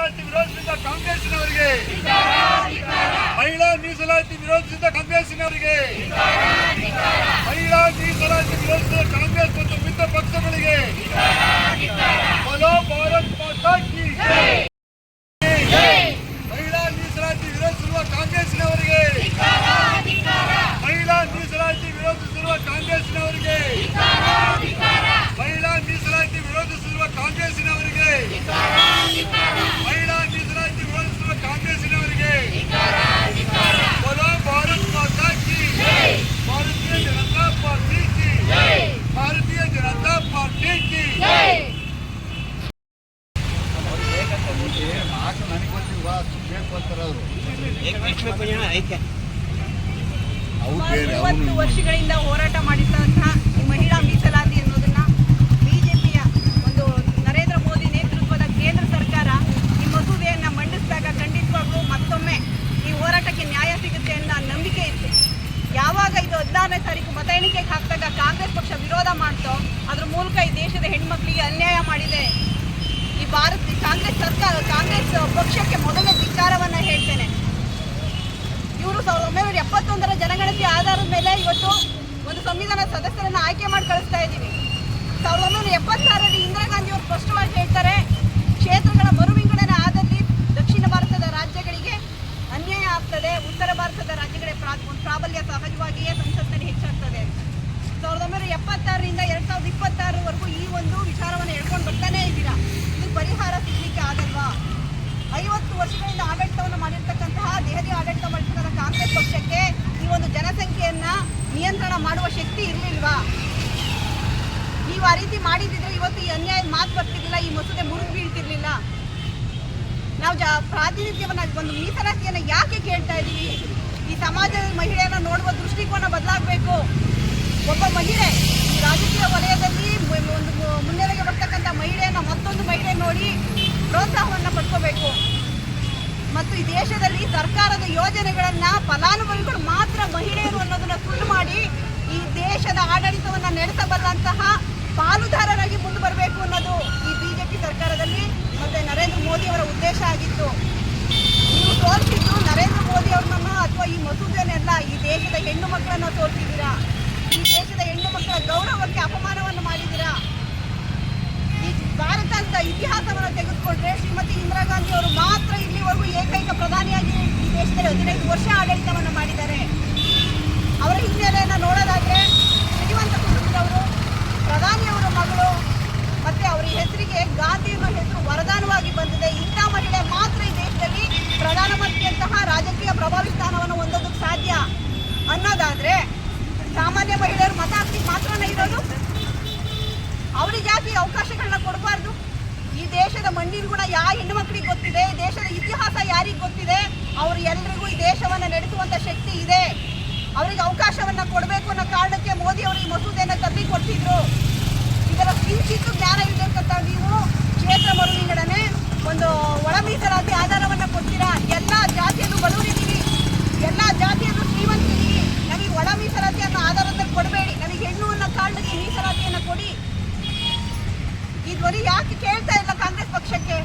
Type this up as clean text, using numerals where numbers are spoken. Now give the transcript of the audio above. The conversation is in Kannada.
ಮೀಸಲಾತಿ ವಿರೋಧಿಸಿದ ಕಾಂಗ್ರೆಸ್ನವರಿಗೆ, ಮಹಿಳಾ ಮೀಸಲಾತಿ ವಿರೋಧಿಸಿದ ಕಾಂಗ್ರೆಸ್ನವರಿಗೆ, ಮಹಿಳಾ ಮೀಸಲಾತಿ ವಿರೋಧಿಸಿದ ಕಾಂಗ್ರೆಸ್ ಮತ್ತು ಮಿತ್ರ ಪಕ್ಷಗಳಿಗೆ ಬೋಲೋ ಭಾರತ್ ಮಾತಾ ಕಿ ಜೈ. ಮಹಿಳಾ ಮೀಸಲಾತಿ ವಿರೋಧಿಸಿರುವ ಕಾಂಗ್ರೆಸ್ನವರಿಗೆ, ಮಹಿಳಾ ಮೀಸಲಾತಿ ವಿರೋಧಿಸಿರುವ ಕಾಂಗ್ರೆಸ್ನವರಿಗೆ, ಮಹಿಳಾ ಮೀಸಲಾತಿ ವಿರೋಧಿಸಿರುವ ಕಾಂಗ್ರೆಸ್ನವರಿಗೆ, ಮಹಿಳಾ ಮೀಸಲಾತಿ ವಿರೋಧಿಸಿರುವ ಕಾಂಗ್ರೆಸ್ನವರಿಗೆ ಬೋಲೋ ಭಾರತ್ ಮಾತಾ ಕಿ ಜೈ. ಭಾರತೀಯ ಜನತಾ ಪಾರ್ಟಿ ಕಿ ಜೈ. ಭಾರತೀಯ ಜನತಾ ಪಾರ್ಟಿ ಕಿ ಜೈ. ಮೂವತ್ತು ವರ್ಷಗಳಿಂದ ಹೋರಾಟ ಮಾಡಿದಂತಹ ಮಹಿಳಾ ಮೀಸಲಾತಿ ಅನ್ನೋದನ್ನ ಬಿಜೆಪಿಯ ಒಂದು ನರೇಂದ್ರ ಮೋದಿ ನೇತೃತ್ವದ ಕೇಂದ್ರ ಸರ್ಕಾರ ಈ ಮಸೂದೆಯನ್ನ ಮಂಡಿಸಿದಾಗ ಖಂಡಿತವಾಗ್ಲೂ ಮತ್ತೊಮ್ಮೆ ಈ ಹೋರಾಟಕ್ಕೆ ನ್ಯಾಯ ಸಿಗುತ್ತೆ ಅನ್ನೋ ನಂಬಿಕೆ ಇತ್ತು. ಯಾವಾಗ ಇದು 16ನೇ ತಾರೀಕು ಮತ ಎಣಿಕೆಗೆ ಹಾಕಿದಾಗ ಕಾಂಗ್ರೆಸ್ ಪಕ್ಷ ವಿರೋಧ ಮಾಡ್ತೋ ಅದ್ರ ಮೂಲಕ ಈ ದೇಶದ ಹೆಣ್ಮಕ್ಳಿಗೆ ಅನ್ಯಾಯ ಮಾಡಿದೆ. ಈ ಕಾಂಗ್ರೆಸ್ ಸರ್ಕಾರ ಕಾಂಗ್ರೆಸ್ ಪಕ್ಷಕ್ಕೆ ಮೊದಲನೇ ಧಿಕ್ಕಾರವನ್ನ ಹೇಳ್ತೇನೆ. ಇವರು 1971ರ ಜನಗಣತಿ ಆಧಾರದ ಮೇಲೆ ಇವತ್ತು ಒಂದು ಸಂವಿಧಾನ ಸದಸ್ಯರನ್ನ ಆಯ್ಕೆ ಮಾಡಿ ಕಳಿಸ್ತಾ ಇದ್ದೀವಿ. 1976ರಲ್ಲಿ ಇಂದಿರಾ ಗಾಂಧಿ ಅವರು ಸ್ಪಷ್ಟವಾಗಿ ಹೇಳ್ತಾರೆ, ಕ್ಷೇತ್ರಗಳ ಮರು ವಿಂಗಡಣೆ ಆದಲ್ಲಿ ದಕ್ಷಿಣ ಭಾರತದ ರಾಜ್ಯಗಳಿಗೆ ಅನ್ಯಾಯ ಆಗ್ತದೆ, ಉತ್ತರ ಭಾರತದ ರಾಜ್ಯಗಳಿಗೆ ಪ್ರಾಬಲ್ಯ ಸಹಜವಾಗಿಯೇ ಸಂಸತ್ನಲ್ಲಿ ಹೆಚ್ಚಾಗ್ತದೆ. 1976ರಿಂದ 2026ವರೆಗೂ ಈ ಒಂದು ವಿಚಾರವನ್ನು ಹೇಳ್ಕೊಂಡು ಬರ್ತಾನೆ ಇದ್ದೀರಾ. ಇದು ಪರಿಹಾರ ಸಿಗಲಿಕ್ಕೆ ಆಗಲ್ವಾ? 50 ವರ್ಷಗಳಿಂದ ಆಡಳಿತವನ್ನು ಮಾಡಿರ್ತಕ್ಕಂತಹ ದೆಹಲಿ ಆಡಳಿತ ಮಾಡಿರ್ತಕ್ಕಂಥ ಕಾಂಗ್ರೆಸ್ ಪಕ್ಷಕ್ಕೆ ಈ ಒಂದು ಜನಸಂಖ್ಯೆಯನ್ನ ನಿಯಂತ್ರಣ ಮಾಡುವ ಶಕ್ತಿ ಇರಲಿಲ್ವಾ? ನೀವು ಆ ರೀತಿ ಮಾಡಿದ್ರೆ ಇವತ್ತು ಈ ಅನ್ಯಾಯದ ಮಾತು ಬರ್ತಿರ್ಲಿಲ್ಲ, ಈ ಮಸೂದೆ ಮುರಿದು ಬೀಳ್ತಿರ್ಲಿಲ್ಲ. ನಾವು ಪ್ರಾತಿನಿಧ್ಯವನ್ನ ಒಂದು ಮೀಸಲಾತಿಯನ್ನ ಯಾಕೆ ಕೇಳ್ತಾ ಇದ್ದೀವಿ? ಈ ಸಮಾಜದ ಮಹಿಳೆಯನ್ನ ನೋಡುವ ದೃಷ್ಟಿಕೋನ ಬದಲಾಗಬೇಕು. ಒಬ್ಬ ಮಹಿಳೆ ಈ ರಾಜಕೀಯ ವಲಯದಲ್ಲಿ ಒಂದು ಮುನ್ನೆಲೆಗೆ ಬರ್ತಕ್ಕಂಥ ಮಹಿಳೆಯನ್ನ ಮತ್ತೊಂದು ಮಹಿಳೆ ನೋಡಿ ಪ್ರೋತ್ಸಾಹವನ್ನು ಪಡ್ಕೋಬೇಕು. ಮತ್ತು ಈ ದೇಶದಲ್ಲಿ ಸರ್ಕಾರದ ಯೋಜನೆಗಳನ್ನ ಫಲಾನುಭವಿಗಳು ಮಾತ್ರ ಮಹಿಳೆಯರು ಅನ್ನೋದನ್ನ ಸುಳ್ಳು ಮಾಡಿ ಈ ದೇಶದ ಆಡಳಿತವನ್ನ ನಡೆಸಬಲ್ಲಂತಹ ಪಾಲುದಾರರಾಗಿ ಮುಂದೆ ಬರಬೇಕು ಅನ್ನೋದು ಈ ಬಿಜೆಪಿ ಸರ್ಕಾರದಲ್ಲಿ ಮತ್ತೆ ನರೇಂದ್ರ ಮೋದಿ ಅವರ ಉದ್ದೇಶ ಆಗಿತ್ತು. ನೀವು ತೋರಿಸಿದ್ದು ನರೇಂದ್ರ ಮೋದಿ ಅವ್ರನ್ನ ಅಥವಾ ಈ ಮಸೂದೆನೆಲ್ಲ ಈ ದೇಶದ ಹೆಣ್ಣು ಮಕ್ಕಳನ್ನ ತೋರಿಸಿದ್ದೀರಾ. ಈ ದೇಶದ ಹೆಣ್ಣು ಮಕ್ಕಳ ಗೌರವಕ್ಕೆ ಅಪಮಾನವನ್ನು ಮಾಡಿದ್ದೀರಾ. ಈ ಭಾರತ ಅಂತ ಇತಿಹಾಸವನ್ನು ತೆಗೆದುಕೊಂಡ್ರೆ ಶ್ರೀಮತಿ ಇಂದಿರಾ ಗಾಂಧಿ ಅವರು ಮಾತ್ರ ಇಲ್ಲಿವರೆಗೂ ಏಕೈಕ ಪ್ರಧಾನಿಯಾಗಿ ಈ ದೇಶದಲ್ಲಿ 15 ವರ್ಷ ಆಡಳಿತವನ್ನು ಮಾಡಿದ್ದಾರೆ. ಅವರ ಹಿನ್ನೆಲೆಯನ್ನು ನೋಡೋದಾದ್ರೆ ಶ್ರೀಮಂತ ಕುಟುಂಬದವರು, ಪ್ರಧಾನಿಯವರ ಮಗಳು, ಮತ್ತೆ ಅವರ ಹೆಸರಿಗೆ ಗಾಂಧಿ ಅನ್ನೋ ಹೆಸರು ವರದಾನವಾಗಿ ಬಂದಿದೆ. ಇಂಥ ಮಹಿಳೆ ಮಾತ್ರ ಈ ದೇಶದಲ್ಲಿ ಪ್ರಧಾನಮಂತ್ರಿಯಂತಹ ರಾಜಕೀಯ ಪ್ರಭಾವಿ ಸ್ಥಾನವನ್ನು ಹೊಂದೋದಕ್ಕೆ ಸಾಧ್ಯ ಅನ್ನೋದಾದ್ರೆ ಸಾಮಾನ್ಯ ಮಹಿಳೆಯರು ಮತ ಹಾಕ್ಲಿಕ್ಕೆ ಮಾತ್ರನೇ ಇರೋದು. ಅವರಿಗೆ ಯಾಕೆ ಅವಕಾಶಗಳನ್ನ ಕೊಡಬಾರ್ದು? ಈ ದೇಶದ ಮಣ್ಣಿನ ಗುಣ ಯಾವ ಹೆಣ್ಣು ಮಕ್ಕಳಿಗೆ ಗೊತ್ತಿದೆ, ಈ ದೇಶದ ಇತಿಹಾಸ ಯಾರಿಗೆ ಗೊತ್ತಿದೆ, ಅವರು ಎಲ್ರಿಗೂ ಈ ದೇಶವನ್ನು ನಡೆಸುವಂತ ಶಕ್ತಿ ಇದೆ. ಅವರಿಗೆ ಅವಕಾಶವನ್ನ ಕೊಡಬೇಕು ಅನ್ನೋ ಕಾರಣಕ್ಕೆ ಮೋದಿ ಅವರು ಈ ಮಸೂದೆಯನ್ನು ತಂದು ಕೊಡ್ತಿದ್ರು. ಇದರ ಕಿಂಚಿತ್ತು ಜ್ಞಾನ ಇರಬೇಕಂತ ನೀವು ಕ್ಷೇತ್ರ ಮರು ವಿಂಗಡಣೆ, ಒಂದು ಒಳ ಮೀಸಲಾತಿ ಆಧಾರವನ್ನ ಕೊಡ್ತೀರಾ. ಎಲ್ಲ ಜಾತಿಯಲ್ಲೂ ಬಡವರಿದ್ದೀವಿ, ಎಲ್ಲ ಜಾತಿಯಲ್ಲೂ ಶ್ರೀಮಂತರಿದ್ದೀವಿ. ನಮಗೆ ಒಳ ಮೀಸಲಾತಿ ಅನ್ನೋ ಆಧಾರದಲ್ಲಿ ಕೊಡಬೇಡಿ, ನಮಗೆ ಹೆಣ್ಣು ಅನ್ನೋ ಕಾರಣಕ್ಕೆ ಮೀಸಲಾತಿಯನ್ನು ಕೊಡಿ. ಈ ಧ್ವನಿ ಯಾಕೆ ಕೇಳ್ತಾ ಇಲ್ಲ ಕಾಂಗ್ರೆಸ್ ಪಕ್ಷಕ್ಕೆ?